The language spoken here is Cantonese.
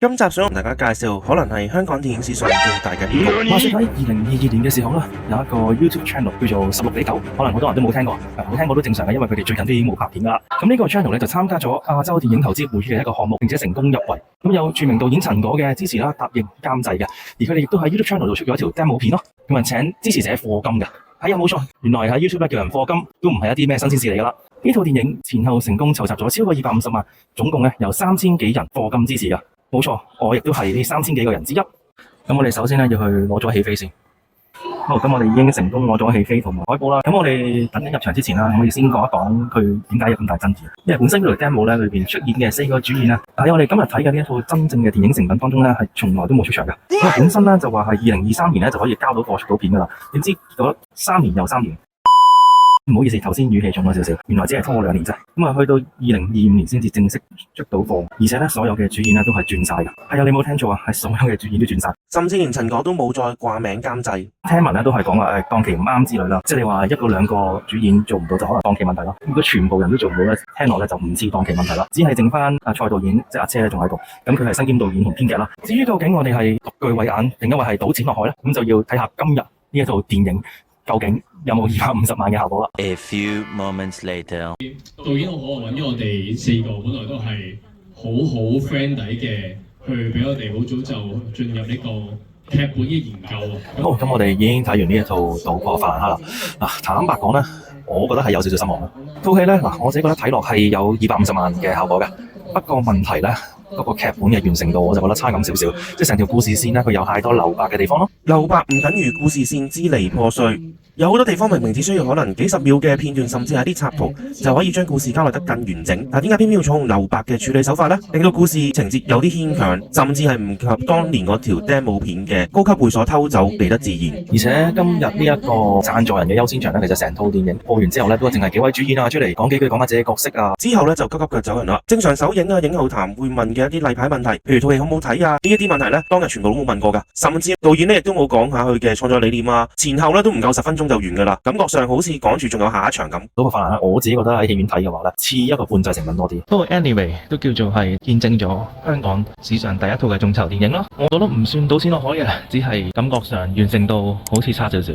今集想同大家介紹，可能係香港電影史上最大嘅騙局。話說喺2022年嘅時候啦，有一個 YouTube channel 叫做16比9，可能好多人都冇聽過，冇聽過都正常嘅，因為佢哋最近都已經冇拍片噶啦。咁呢個 channel 咧就參加咗亞洲電影投資會嘅一個項目，並且成功入圍。咁有著名導演陳果嘅支持啦，答應監製嘅，而佢哋亦都喺 YouTube channel 度出咗一條 demo 片咯，咁啊請支持者課金嘅。係啊，冇錯，原來喺 YouTube 咧叫人課金都唔係一啲咩新鮮事嚟噶啦。呢套電影前後成功籌集咗超過250萬，總共咧有3000幾人課金支持噶。冇錯，我亦都係呢3000幾個人之一。咁我哋首先咧要去攞咗戲飛先。好，咁我哋已經成功攞咗戲飛同埋海報啦。咁我哋等緊入場之前啦，我哋先講一講佢點解有咁大爭議。因為本身呢條 demo 咧裏邊出現嘅4個主演啊，喺我哋今日睇嘅呢一套真正嘅電影成品當中咧，係從來都冇出場嘅。因為本身咧就話係2023年咧就可以交到貨出到片噶啦，點知嗰3年又3年。唔好意思，頭先語氣重咗少少，原來只係拖我2年啫。咁啊，去到2025年先至正式出到貨，而且咧所有嘅主演咧都係轉晒嘅。係啊，你冇聽錯啊，係所有嘅主演都轉晒，甚至連陳果都冇再掛名監製。聽聞咧都係講話檔期唔啱之類啦，即係你話1個2個主演做唔到就可能檔期問題咯。如果全部人都做唔到咧，聽落咧就唔似檔期問題啦，只係剩翻阿蔡導演即係阿車咧仲喺度，咁佢係身兼導演同編劇啦。至於究竟我哋係獨具慧眼，定因為係賭錢落海咧，咁就要睇下今日呢一套電影究竟有冇250萬嘅效果啦。A few moments later， 導演好好揾咗我哋4個，本來都係好 friend 底嘅，去俾我哋好早就進入呢個劇本嘅研究。好，咁我哋已經睇完呢一套《賭破法蘭克》啦。嗱，坦白講咧，我覺得係有少少失望啦。套戲咧，嗱，我自己覺得睇落係有250萬嘅效果嘅，不過問題咧，嗰個劇本嘅完成度我就覺得差咁少少，即係成條故事線咧，佢有太多留白嘅地方咯。留白唔等於故事線支離破碎，有好多地方明明只需要可能幾十秒嘅片段，甚至係啲插圖就可以將故事交代得更完整。但點解偏偏要採用留白嘅處理手法呢？令到故事情節有啲牽強，甚至係唔及當年嗰條 demo 片嘅高級會所偷走嚟得自然。而且今日呢一個贊助人嘅優先場咧，其實成套電影播完之後咧，都淨係幾位主演啊出嚟講幾句，講下自己角色啊，之後咧就急急腳走人啦。正常首映啊、影後談會問嘅一啲例牌問題，譬如套戲好唔好睇啊，呢一啲問題咧，當日全部都冇問過噶，甚至導演咧亦都冇講下佢嘅創作理念啊，前後咧都唔夠10分鐘就完噶啦，感覺上好似趕住仲有下一場咁。賭破法蘭克，我自己覺得喺戲院睇嘅話咧，似一個半製成品多啲。不過 anyway 都叫做係見證咗香港史上第一套嘅眾籌電影咯。我覺得唔算賭錢落海嘅，只係感覺上完成度好似差少少。